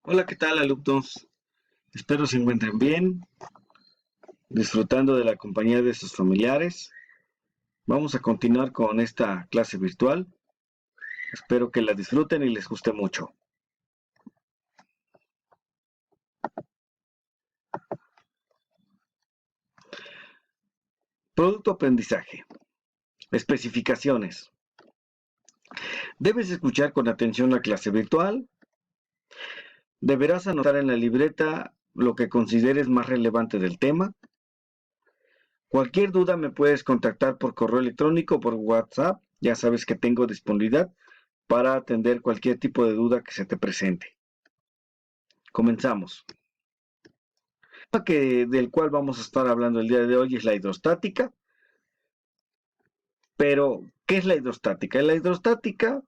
Hola, ¿qué tal, alumnos? Espero se encuentren bien, disfrutando de la compañía de sus familiares. Vamos a continuar con esta clase virtual. Espero que la disfruten y les guste mucho. Producto aprendizaje. Especificaciones. Debes escuchar con atención la clase virtual. Deberás anotar en la libreta lo que consideres más relevante del tema. Cualquier duda me puedes contactar por correo electrónico o por WhatsApp. Ya sabes que tengo disponibilidad para atender cualquier tipo de duda que se te presente. Comenzamos. El tema del cual vamos a estar hablando el día de hoy es la hidrostática. Pero, ¿qué es la hidrostática? La hidrostática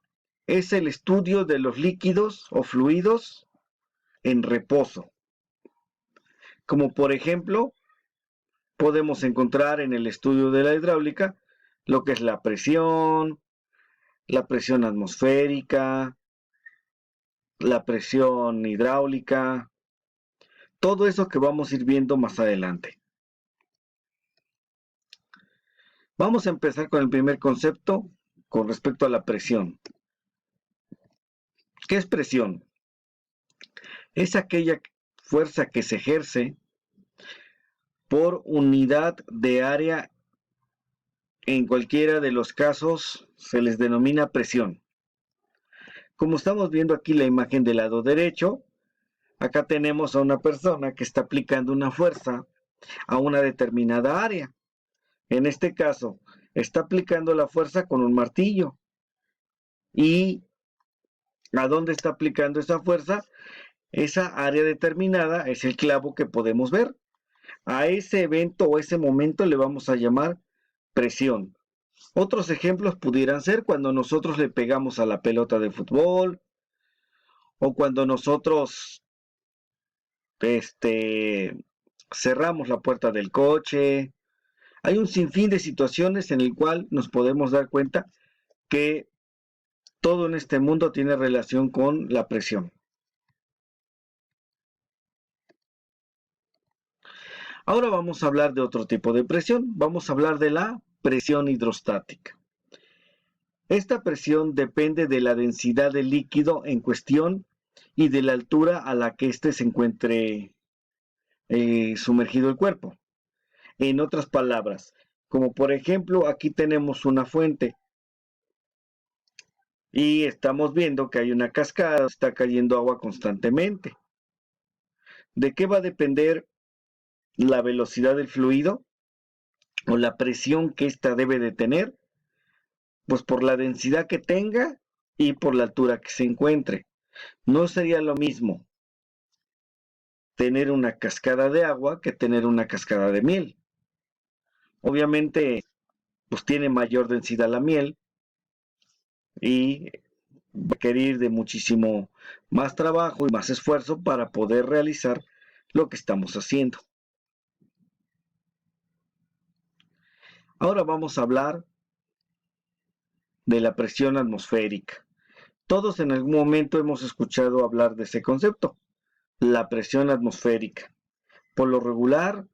es el estudio de los líquidos o fluidos en reposo. Como por ejemplo, podemos encontrar en el estudio de la hidráulica lo que es la presión atmosférica, la presión hidráulica, todo eso que vamos a ir viendo más adelante. Vamos a empezar con el primer concepto con respecto a la presión. ¿Qué es presión? Es aquella fuerza que se ejerce por unidad de área. En cualquiera de los casos se les denomina presión. Como estamos viendo aquí la imagen del lado derecho, acá tenemos a una persona que está aplicando una fuerza a una determinada área. En este caso, está aplicando la fuerza con un martillo. ¿Y a dónde está aplicando esa fuerza? Esa área determinada es el clavo que podemos ver. A ese evento o ese momento le vamos a llamar presión. Otros ejemplos pudieran ser cuando nosotros le pegamos a la pelota de fútbol o cuando nosotros cerramos la puerta del coche. Hay un sinfín de situaciones en el cual nos podemos dar cuenta que todo en este mundo tiene relación con la presión. Ahora vamos a hablar de otro tipo de presión. Vamos a hablar de la presión hidrostática. Esta presión depende de la densidad del líquido en cuestión y de la altura a la que éste se encuentre sumergido el cuerpo. En otras palabras, como por ejemplo, aquí tenemos una fuente y estamos viendo que hay una cascada, está cayendo agua constantemente. ¿De qué va a depender la velocidad del fluido o la presión que ésta debe de tener? Pues por la densidad que tenga y por la altura que se encuentre. No sería lo mismo tener una cascada de agua que tener una cascada de miel. Obviamente, pues tiene mayor densidad la miel y requerir de muchísimo más trabajo y más esfuerzo para poder realizar lo que estamos haciendo. Ahora vamos a hablar de la presión atmosférica. Todos en algún momento hemos escuchado hablar de ese concepto, la presión atmosférica. Por lo regular,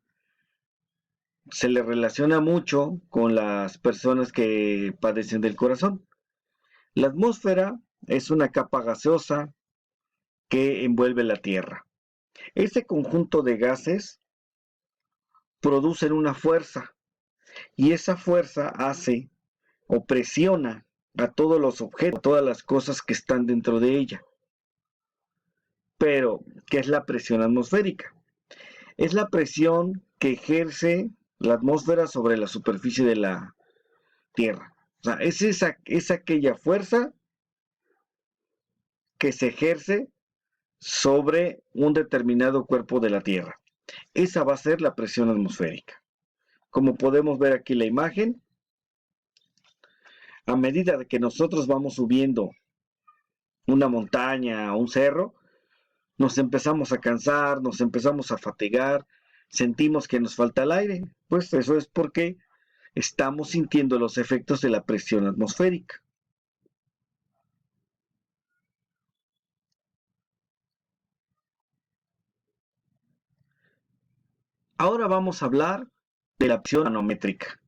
se le relaciona mucho con las personas que padecen del corazón. La atmósfera es una capa gaseosa que envuelve la Tierra. Ese conjunto de gases producen una fuerza y esa fuerza hace o presiona a todos los objetos, a todas las cosas que están dentro de ella. Pero, ¿qué es la presión atmosférica? Es la presión que ejerce la atmósfera sobre la superficie de la Tierra. O sea, es aquella fuerza que se ejerce sobre un determinado cuerpo de la Tierra. Esa va a ser la presión atmosférica. Como podemos ver aquí la imagen, a medida que nosotros vamos subiendo una montaña o un cerro, nos empezamos a cansar, nos empezamos a fatigar, sentimos que nos falta el aire. Pues eso es porque estamos sintiendo los efectos de la presión atmosférica. Ahora vamos a hablar de la presión manométrica.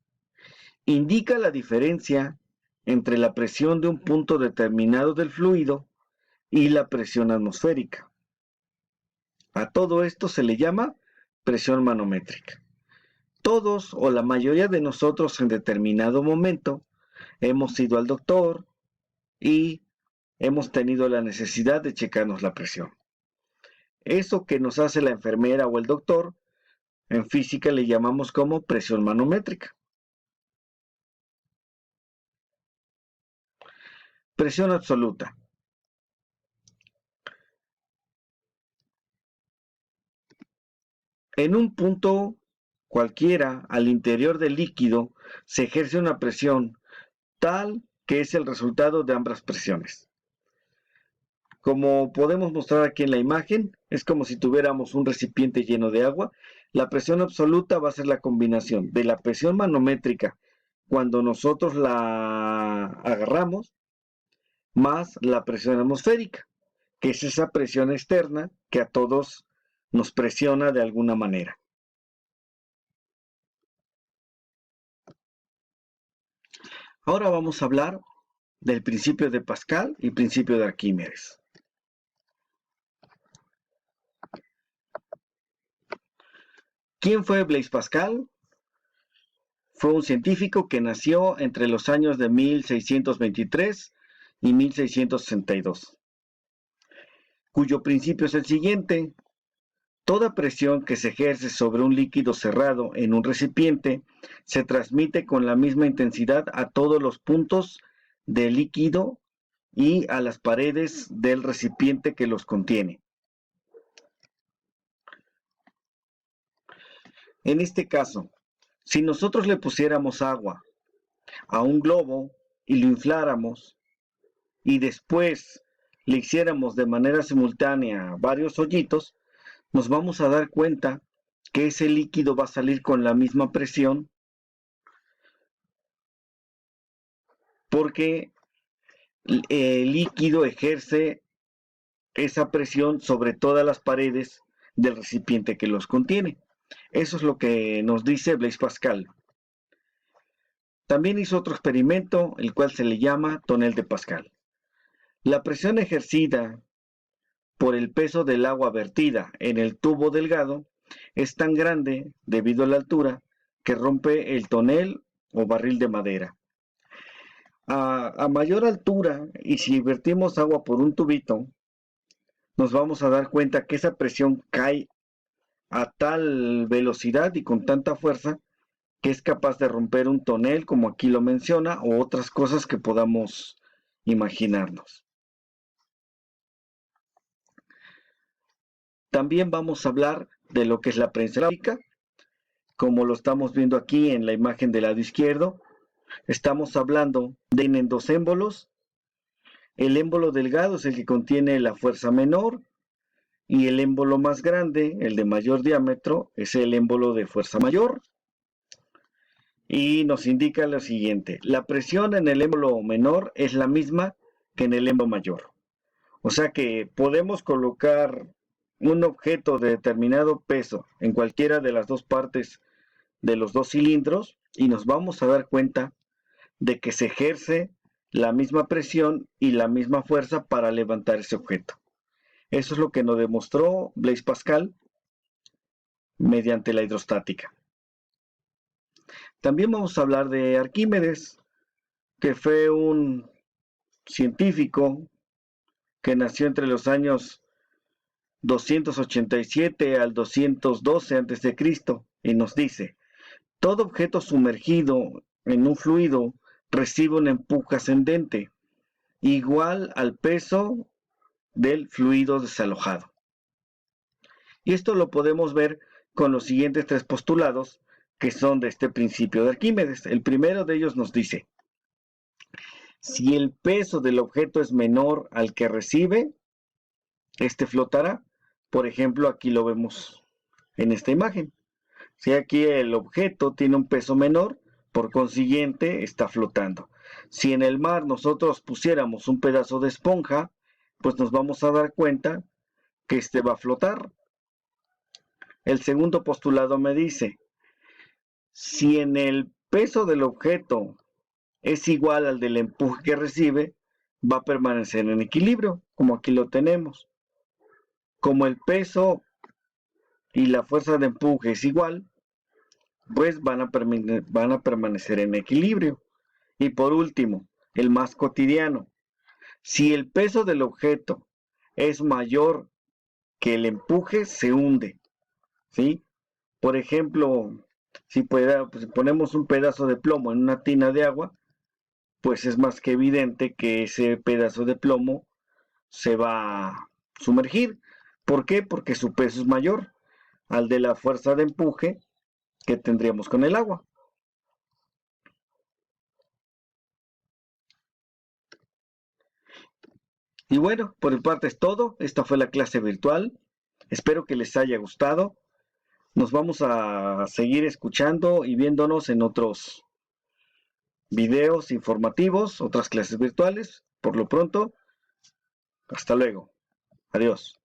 Indica la diferencia entre la presión de un punto determinado del fluido y la presión atmosférica. A todo esto se le llama presión manométrica. Todos o la mayoría de nosotros en determinado momento hemos ido al doctor y hemos tenido la necesidad de checarnos la presión. Eso que nos hace la enfermera o el doctor, en física le llamamos como presión manométrica. Presión absoluta. En un punto cualquiera al interior del líquido se ejerce una presión tal que es el resultado de ambas presiones. Como podemos mostrar aquí en la imagen, es como si tuviéramos un recipiente lleno de agua. La presión absoluta va a ser la combinación de la presión manométrica cuando nosotros la agarramos, más la presión atmosférica, que es esa presión externa que a todos nos presiona de alguna manera. Ahora vamos a hablar del principio de Pascal y principio de Arquímedes. ¿Quién fue Blaise Pascal? Fue un científico que nació entre los años de 1623 y 1662, cuyo principio es el siguiente. Toda presión que se ejerce sobre un líquido cerrado en un recipiente se transmite con la misma intensidad a todos los puntos del líquido y a las paredes del recipiente que los contiene. En este caso, si nosotros le pusiéramos agua a un globo y lo infláramos y después le hiciéramos de manera simultánea varios hoyitos, nos vamos a dar cuenta que ese líquido va a salir con la misma presión porque el líquido ejerce esa presión sobre todas las paredes del recipiente que los contiene. Eso es lo que nos dice Blaise Pascal. También hizo otro experimento, el cual se le llama tonel de Pascal. La presión ejercida por el peso del agua vertida en el tubo delgado es tan grande, debido a la altura, que rompe el tonel o barril de madera. A mayor altura, y si vertimos agua por un tubito, nos vamos a dar cuenta que esa presión cae a tal velocidad y con tanta fuerza que es capaz de romper un tonel, como aquí lo menciona, o otras cosas que podamos imaginarnos. También vamos a hablar de lo que es la prensa elástica, como lo estamos viendo aquí en la imagen del lado izquierdo. Estamos hablando de en dos émbolos. El émbolo delgado es el que contiene la fuerza menor y el émbolo más grande, el de mayor diámetro, es el émbolo de fuerza mayor. Y nos indica lo siguiente: la presión en el émbolo menor es la misma que en el émbolo mayor. O sea que podemos colocar un objeto de determinado peso en cualquiera de las dos partes de los dos cilindros y nos vamos a dar cuenta de que se ejerce la misma presión y la misma fuerza para levantar ese objeto. Eso es lo que nos demostró Blaise Pascal mediante la hidrostática. También vamos a hablar de Arquímedes, que fue un científico que nació entre los años 287 al 212 a.C. y nos dice: todo objeto sumergido en un fluido recibe un empuje ascendente igual al peso del fluido desalojado. Y esto lo podemos ver con los siguientes tres postulados que son de este principio de Arquímedes. El primero de ellos nos dice: si el peso del objeto es menor al que recibe, este flotará. Por ejemplo, aquí lo vemos en esta imagen. Si aquí el objeto tiene un peso menor, por consiguiente está flotando. Si en el mar nosotros pusiéramos un pedazo de esponja, pues nos vamos a dar cuenta que este va a flotar. El segundo postulado me dice, si en el peso del objeto es igual al del empuje que recibe, va a permanecer en equilibrio, como aquí lo tenemos. Como el peso y la fuerza de empuje es igual, pues van a permanecer en equilibrio. Y por último, el más cotidiano. Si el peso del objeto es mayor que el empuje, se hunde. ¿Sí? Por ejemplo, si ponemos un pedazo de plomo en una tina de agua, pues es más que evidente que ese pedazo de plomo se va a sumergir. ¿Por qué? Porque su peso es mayor al de la fuerza de empuje que tendríamos con el agua. Y bueno, por mi parte es todo. Esta fue la clase virtual. Espero que les haya gustado. Nos vamos a seguir escuchando y viéndonos en otros videos informativos, otras clases virtuales. Por lo pronto, hasta luego. Adiós.